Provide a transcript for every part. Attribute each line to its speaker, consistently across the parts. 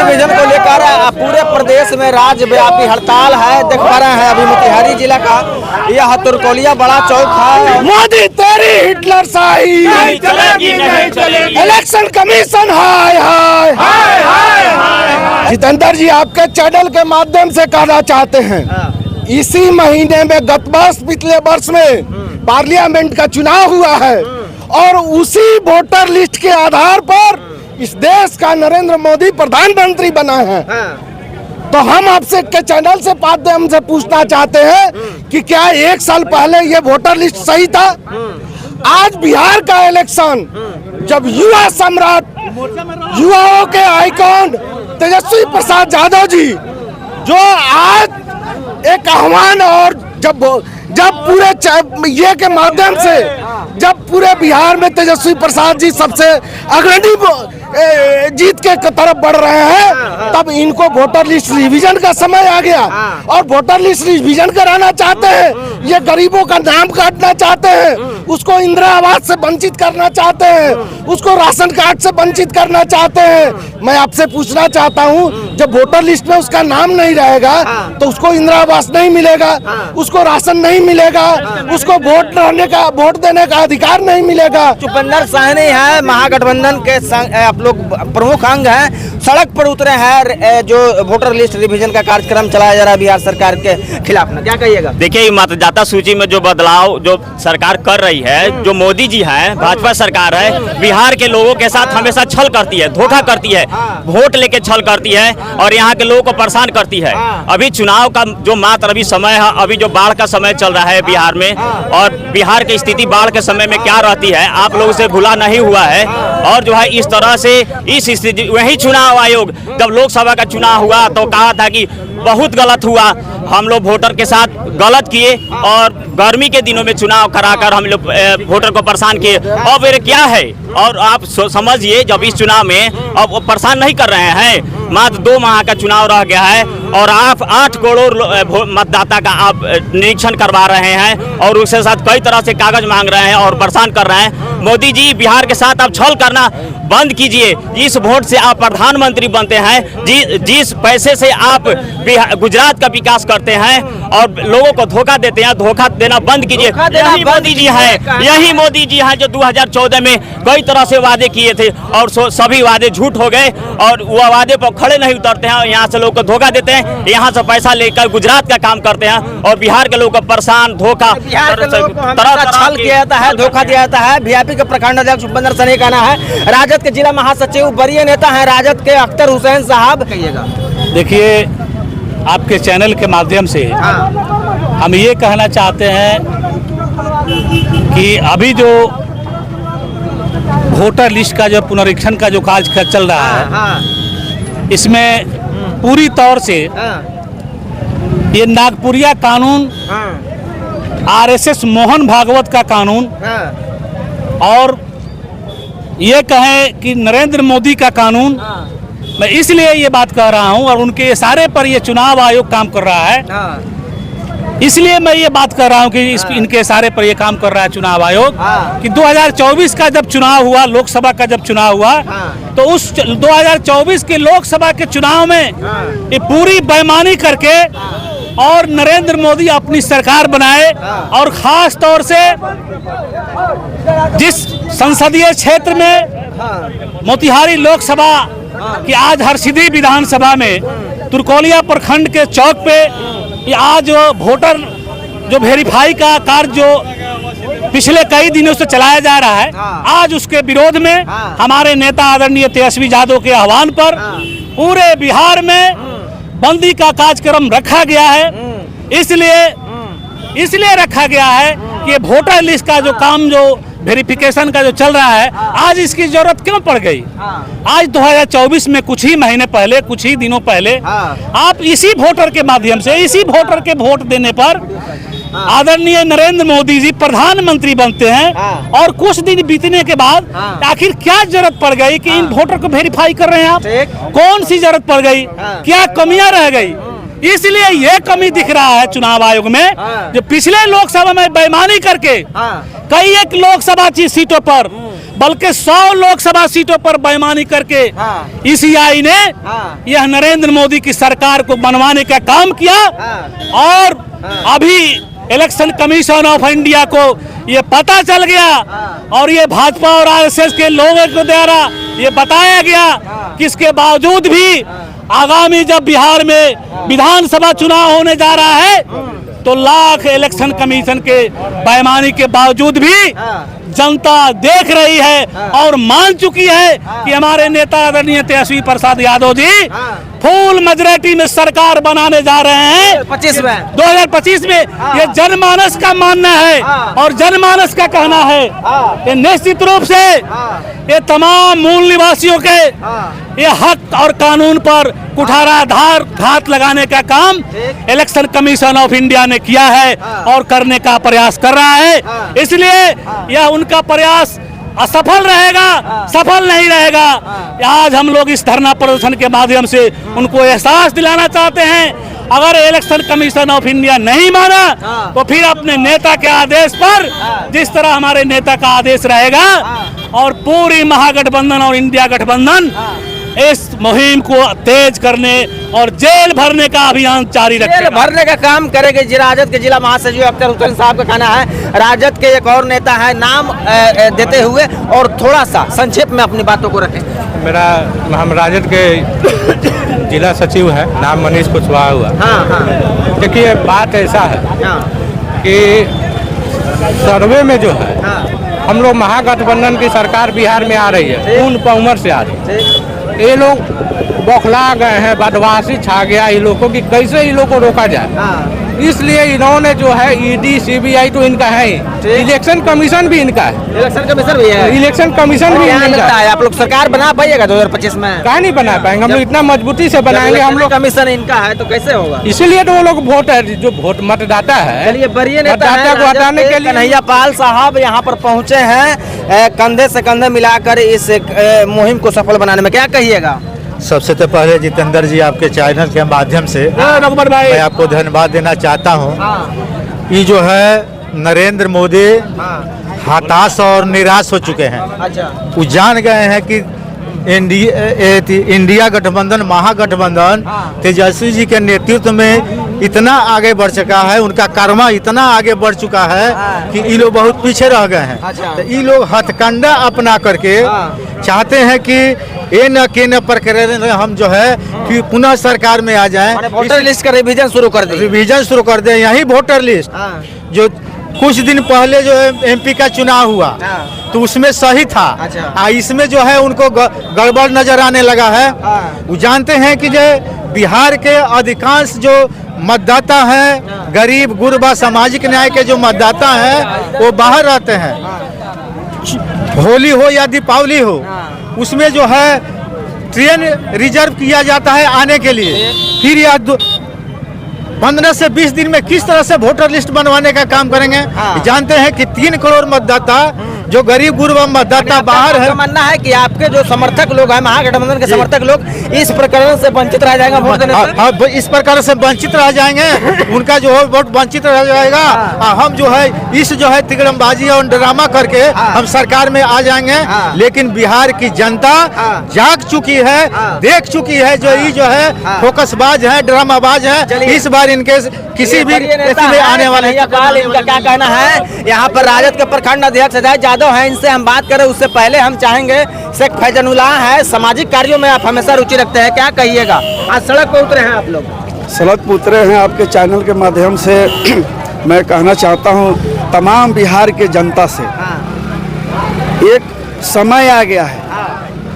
Speaker 1: Division को लेकर पूरे प्रदेश में राज्यव्यापी हड़ताल है। देख पा रहे हैं अभी मोतिहारी जिला का यह तुरकोलिया बड़ा चौक है।
Speaker 2: मोदी तेरी हिटलर शाही
Speaker 3: नहीं चलेगी, नहीं चलेगी।
Speaker 2: इलेक्शन कमीशन हाय हाय हाय हाय। जितेंद्र जी आपके चैनल के माध्यम से कहना चाहते हैं, इसी महीने में गत वर्ष पिछले वर्ष में पार्लियामेंट का चुनाव हुआ है और उसी वोटर लिस्ट के आधार पर इस देश का नरेंद्र मोदी प्रधानमंत्री बना है। तो हम आपसे के चैनल से माध्यम से पूछना चाहते हैं कि क्या एक साल पहले ये वोटर लिस्ट सही था? आज बिहार का इलेक्शन जब युवा सम्राट, युवाओं के आइकॉन तेजस्वी प्रसाद यादव जी जो आज एक आह्वान और जब पूरे ये के माध्यम से जब पूरे बिहार में तेजस्वी प्रसाद जी सबसे अग्रणी जीत के तरफ बढ़ रहे हैं, तब इनको वोटर लिस्ट रिवीजन का समय आ गया और वोटर लिस्ट रिवीजन कराना चाहते हैं। ये गरीबों का नाम काटना चाहते हैं, उसको इंदिरा आवास से वंचित करना चाहते हैं, उसको राशन कार्ड से वंचित करना चाहते हैं। मैं आपसे पूछना चाहता हूं, जब वोटर लिस्ट में उसका नाम नहीं रहेगा तो उसको इंदिरा आवास नहीं मिलेगा, उसको राशन नहीं मिलेगा, उसको वोट देने का अधिकार नहीं मिलेगा।
Speaker 1: भूपेंद्र साहनी है महागठबंधन के लोग प्रमुख अंग हैं, सड़क पर उतरे हैं जो वोटर लिस्ट रिवीजन का कार्यक्रम चलाया जा रहा है बिहार सरकार के खिलाफ में, क्या कहिएगा?
Speaker 3: देखिए, मतदाता सूची में जो बदलाव जो सरकार कर रही है, जो मोदी जी हैं, भाजपा सरकार है, बिहार के लोगों के साथ हमेशा छल करती है, धोखा करती है, वोट लेके छल करती है और यहाँ के लोगों को परेशान करती है। अभी चुनाव का जो मात्र अभी समय है, अभी जो बाढ़ का समय चल रहा है बिहार में, और बिहार की स्थिति बाढ़ के समय में क्या रहती है आप लोगों से भूला नहीं हुआ है। और जो है इस तरह से इस स्थिति, वही चुनाव आयोग जब लोकसभा का चुनाव हुआ तो कहा था कि बहुत गलत हुआ, हम लोग वोटर के साथ गलत किए और गर्मी के दिनों में चुनाव कराकर हम लोग वोटर को परेशान किए। और फिर क्या है, और आप समझिए जब इस चुनाव में अब वो परेशान नहीं कर रहे हैं, मात्र 2 माह का चुनाव रह गया है और आप 8 करोड़ मतदाता का आप निरीक्षण करवा रहे हैं और उसके साथ कई तरह से कागज मांग रहे हैं और परेशान कर रहे हैं। मोदी जी, बिहार के साथ आप छल करना बंद कीजिए। इस वोट से आप प्रधानमंत्री बनते हैं, जिस पैसे से आप गुजरात का विकास करते हैं और लोगों को धोखा देते हैं, धोखा देना बंद कीजिए। यही मोदी जी है, यही मोदी जी है जो 2014 में कई तरह से वादे किए थे और सभी वादे झूठ हो गए और वो वादे पर खड़े नहीं उतरते हैं, यहाँ से लोगों को धोखा देते हैं, यहाँ से पैसा लेकर गुजरात का काम करते हैं और बिहार के लोगों को परेशान, धोखा,
Speaker 1: तरह छल किया जाता है, धोखा दिया जाता है। बीजेपी के प्रखंड अध्यक्ष भूपेंद्र साहनी का कहना है, राजद के जिला महासचिव वरीय नेता है राजद के अख्तर हुसैन साहब, कहिएगा?
Speaker 4: देखिए, आपके चैनल के माध्यम से हम ये कहना चाहते हैं कि अभी जो वोटर लिस्ट का जो पुनरीक्षण का जो कार्य चल रहा है, इसमें पूरी तौर से ये नागपुरिया कानून, आरएसएस मोहन भागवत का कानून और ये कहें कि नरेंद्र मोदी का कानून, मैं इसलिए ये बात कह रहा हूं और उनके इशारे पर ये चुनाव आयोग काम कर रहा है, इसलिए मैं ये बात कर रहा हूं कि इनके इशारे पर ये काम कर रहा है चुनाव आयोग कि 2024 का जब चुनाव हुआ, लोकसभा का जब चुनाव हुआ, तो उस 2024 के लोकसभा के चुनाव में ये पूरी बेईमानी करके और नरेंद्र मोदी अपनी सरकार बनाए और खास तौर से जिस संसदीय क्षेत्र में मोतिहारी लोकसभा कि आज हरसिद्धि विधानसभा में तुरकोलिया प्रखंड के चौक पे आज वोटर जो वेरीफाई का कार्य जो पिछले कई दिनों से चलाया जा रहा है, आज उसके विरोध में हमारे नेता आदरणीय तेजस्वी यादव के आह्वान पर पूरे बिहार में बंदी का कार्यक्रम रखा गया है। इसलिए रखा गया है कि वोटर लिस्ट का जो काम, जो वेरिफिकेशन का जो चल रहा है, आज इसकी जरूरत क्यों पड़ गई? आज 2024 में कुछ ही महीने पहले, कुछ ही दिनों पहले आप इसी वोटर के माध्यम से, इसी वोटर के वोट देने पर आदरणीय नरेंद्र मोदी जी प्रधानमंत्री बनते हैं और कुछ दिन बीतने के बाद आखिर क्या जरूरत पड़ गई कि इन वोटर को वेरीफाई कर रहे हैं आप? कौन सी जरूरत पड़ गई? क्या कमियां रह गई? इसलिए यह कमी दिख रहा है चुनाव आयोग में, जो पिछले लोकसभा में बेईमानी करके कई एक लोकसभा सीटों पर बल्कि 100 लोकसभा सीटों पर बेईमानी करके ईसीआई ने यह नरेंद्र मोदी की सरकार को बनवाने का काम किया। और अभी इलेक्शन कमीशन ऑफ इंडिया को ये पता चल गया और ये भाजपा और आरएसएस के लोगों को द्वारा ये बताया गया कि इसके बावजूद भी आगामी जब बिहार में विधानसभा चुनाव होने जा रहा है तो लाख इलेक्शन कमीशन के बेईमानी के बावजूद भी जनता देख रही है और मान चुकी है कि हमारे नेता आदरणीय तेजस्वी प्रसाद यादव जी फुल मेजॉरिटी में सरकार बनाने जा रहे हैं 2025 में। ये जनमानस का मानना है और जनमानस का कहना है। ये निश्चित रूप से ये तमाम मूल निवासियों के ये हक और कानून पर कुठाराधार घात लगाने का काम इलेक्शन कमीशन ऑफ इंडिया ने किया है और करने का प्रयास कर रहा है। इसलिए यह उनका प्रयास असफल रहेगा, सफल नहीं रहेगा। आज हम लोग इस धरना प्रदर्शन के माध्यम से उनको एहसास दिलाना चाहते हैं अगर इलेक्शन कमीशन ऑफ इंडिया नहीं माना तो फिर अपने नेता के आदेश पर, जिस तरह हमारे नेता का आदेश रहेगा, और पूरी महागठबंधन और इंडिया गठबंधन इस मुहिम को तेज करने और जेल भरने का अभियान जारी रखेगा।
Speaker 1: जेल भरने का काम करेंगे। राजद के जिला महासचिव अख्तर हुसैन साहब का कहना है। राजद के एक और नेता है, नाम देते हुए और थोड़ा सा संक्षेप में अपनी बातों को रखें।
Speaker 5: हम राजद के जिला सचिव है, नाम मनीष कुशवाहा हुआ। देखिए बात ऐसा है कि सर्वे में जो है हम लोग महागठबंधन की सरकार बिहार में आ रही है, पूर्ण बहुमत से आ रही है। ये लोग बौखला गए हैं, बदमाशी छा गया इन लोगों की, कैसे इन लोगों को रोका जाए। इसलिए इन्होंने जो है ईडी सीबीआई तो इनका है ही, इलेक्शन कमीशन भी इनका है।
Speaker 1: इलेक्शन कमीशन भी है,
Speaker 5: इलेक्शन कमीशन भी
Speaker 1: इनका है। आप लोग सरकार बना पाइएगा 2025 में?
Speaker 5: कहाँ नहीं बना पाएंगे, हम लोग इतना मजबूती से बनाएंगे। हम लोग
Speaker 1: कमीशन इनका है तो कैसे होगा?
Speaker 5: इसीलिए तो वो लोग वोट है, जो वोट मतदाता है,
Speaker 1: चलिए बरिए नेता
Speaker 5: को हटाने के लिए
Speaker 1: कन्हैया पाल साहब यहाँ पर पहुँचे हैं कंधे से कंधे मिलाकर इस मुहिम को सफल बनाने में। क्या कहिएगा?
Speaker 6: सबसे तो पहले जितेंद्र जी आपके चैनल के माध्यम से मैं आपको धन्यवाद देना चाहता हूँ। ये जो है नरेंद्र मोदी हताश और निराश हो चुके हैं। वो जान गए हैं कि इंडिया गठबंधन, महागठबंधन तेजस्वी जी के नेतृत्व में इतना आगे बढ़ चुका है, उनका कर्मा इतना आगे बढ़ चुका है कि ये लोग बहुत पीछे रह गए हैं। तो ये लोग हथकंडा अपना करके चाहते हैं कि ये न के न प्रक्रिया हम जो है कि पुनः सरकार में आ जाएं।
Speaker 1: वोटर लिस्ट का रिवीजन शुरू कर दें,
Speaker 6: शुरू कर दें। यही वोटर लिस्ट जो कुछ दिन पहले जो है एमपी का चुनाव हुआ तो उसमें सही था। इसमें जो है उनको गड़बड़ नजर आने लगा है। वो जानते हैं कि जो बिहार के अधिकांश जो मतदाता हैं, गरीब गुरबा सामाजिक न्याय के जो मतदाता हैं वो बाहर रहते हैं। होली हो या दीपावली हो, उसमें जो है ट्रेन रिजर्व किया जाता है आने के लिए। फिर यह 15 से 20 दिन में किस तरह से वोटर लिस्ट बनवाने का काम करेंगे? जानते हैं कि 3 करोड़ मतदाता जो गरीब गुरबा मतदाता बाहर है।
Speaker 1: मानना है कि आपके जो समर्थक लोग हैं, महागठबंधन के समर्थक लोग इस प्रकरण से वंचित रह जाएंगे वोट देने से?
Speaker 6: हाँ, इस प्रकार से वंचित रह जाएंगे, उनका जो है वोट वंचित रह जाएगा। हम जो है इस जो है तिगड़मबाजी और ड्रामा करके हम सरकार में आ जाएंगे। लेकिन बिहार की जनता जाग चुकी है, देख चुकी है जो ये जो है फोकसबाज है, ड्रामाबाज है। इस बार इनके किसी भी आने वाले
Speaker 1: इनका क्या कहना है? यहाँ पर राजद के प्रखंड अध्यक्ष अजय यादव हैं, इनसे हम बात करें उससे पहले हम चाहेंगे शेख फैजनुल्लाह है, सामाजिक कार्यों में आप हमेशा रुचि रखते हैं, क्या कहिएगा? आज सड़क पर उतरे हैं आप लोग।
Speaker 2: सड़क पर उतरे हैं आपके चैनल के माध्यम से मैं कहना चाहता हूँ तमाम बिहार के जनता से, एक समय आ गया है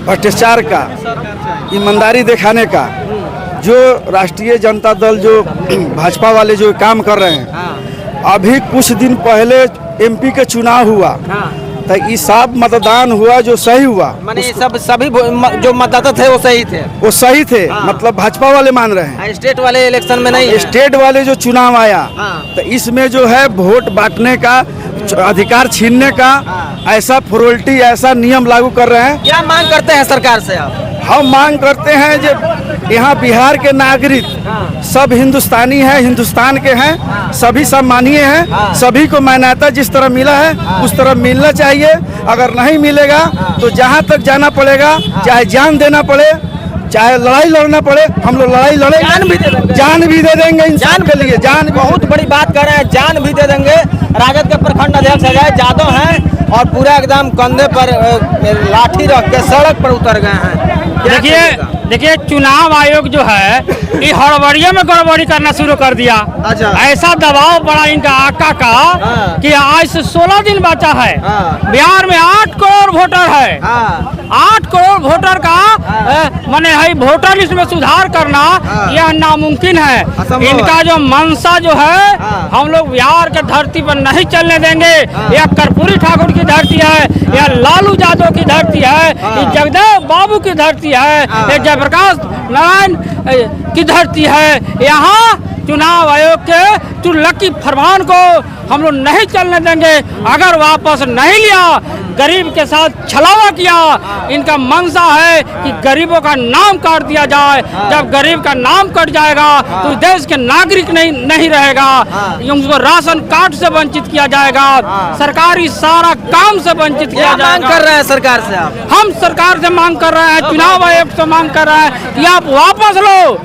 Speaker 2: भ्रष्टाचार का, ईमानदारी दिखाने का। जो राष्ट्रीय जनता दल जो भाजपा वाले जो काम कर रहे हैं, अभी कुछ दिन पहले एमपी के चुनाव हुआ तो ये सब मतदान हुआ जो सही हुआ,
Speaker 1: माने सभी जो मतदाता थे वो सही थे,
Speaker 2: मतलब भाजपा वाले मान रहे हैं।
Speaker 1: स्टेट वाले इलेक्शन में नहीं,
Speaker 2: स्टेट वाले जो चुनाव आया तो इसमें जो है वोट बांटने का, अधिकार छीनने का ऐसा फॉर्मेलिटी, ऐसा नियम लागू कर रहे हैं।
Speaker 1: क्या मांग करते हैं सरकार से आप?
Speaker 2: हम मांग करते हैं जो यहाँ बिहार के नागरिक सब हिंदुस्तानी हैं, हिंदुस्तान के हैं, सभी सम्मानीय हैं, सभी को मान्यता जिस तरह मिला है उस तरह मिलना चाहिए। अगर नहीं मिलेगा तो जहाँ तक जाना पड़ेगा, चाहे जान देना पड़े, चाहे लड़ाई लड़ना पड़े, हम लोग लड़ाई लड़े, जान भी दे देंगे इंसान के लिए। जान
Speaker 1: बहुत बड़ी बात कर रहे हैं, जान भी दे देंगे। राजद के प्रखंड अध्यक्ष अजय यादव हैं और पूरा एकदम कंधे पर लाठी रख के सड़क पर उतर गए हैं।
Speaker 7: देखिए चुनाव आयोग जो है ये हड़बड़िया में गड़बड़ी करना शुरू कर दिया।
Speaker 1: अच्छा।
Speaker 7: ऐसा दबाव पड़ा इनका आका का कि आज से 16 दिन बचा है। बिहार में 8 करोड़ वोटर है। 8 करोड़ वोटर का माने है वोटर लिस्ट में सुधार करना यह नामुमकिन है। इनका जो मंशा जो है हम लोग बिहार के धरती पर नहीं चलने देंगे। यह कर्पूरी ठाकुर की धरती है, यह लालू यादव की धरती है, यह जगदेव बाबू की धरती है, यह जयप्रकाश नारायण की धरती है। यहाँ चुनाव आयोग के तुर्लकी फरमान को हम लोग नहीं चलने देंगे। अगर वापस नहीं लिया, गरीब के साथ छलावा किया, इनका मंशा है कि गरीबों का नाम काट दिया जाए। जब गरीब का नाम कट जाएगा तो देश के नागरिक नहीं रहेगा, उनको राशन कार्ड से वंचित किया जाएगा, सरकारी सारा काम से वंचित किया जाएगा।
Speaker 1: मांग कर रहे हैं सरकार से आप?
Speaker 7: हम सरकार से मांग कर रहे हैं, चुनाव आयोग से मांग कर रहे हैं कि आप वापस लो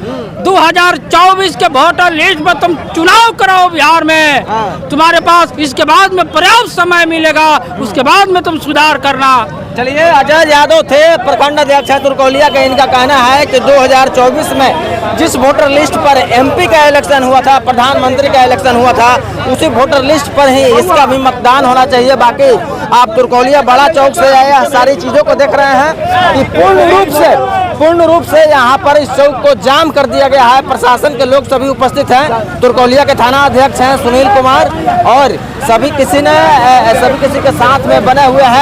Speaker 7: 2024 के वोटर लिस्ट में तुम चुनाव कराओ बिहार में। तुम्हारे पास इसके बाद में पर्याप्त समय मिलेगा, उसके बाद में तुम सुधार करना।
Speaker 1: चलिए, अजय यादव थे प्रखंड अध्यक्ष तुरकौलिया का। इनका कहना है कि 2024 में जिस वोटर लिस्ट पर एमपी का इलेक्शन हुआ था, प्रधानमंत्री का इलेक्शन हुआ था, उसी वोटर लिस्ट पर ही इसका भी मतदान होना चाहिए। बाकी आप तुरकौलिया बड़ा चौक से आए सारी चीजों को देख रहे हैं कि पूर्ण रूप से यहाँ पर इस चौक को जाम कर दिया गया है। प्रशासन के लोग सभी उपस्थित हैं। तुरकौलिया के थाना अध्यक्ष हैं सुनील कुमार और सभी किसी के साथ में बने हुए हैं।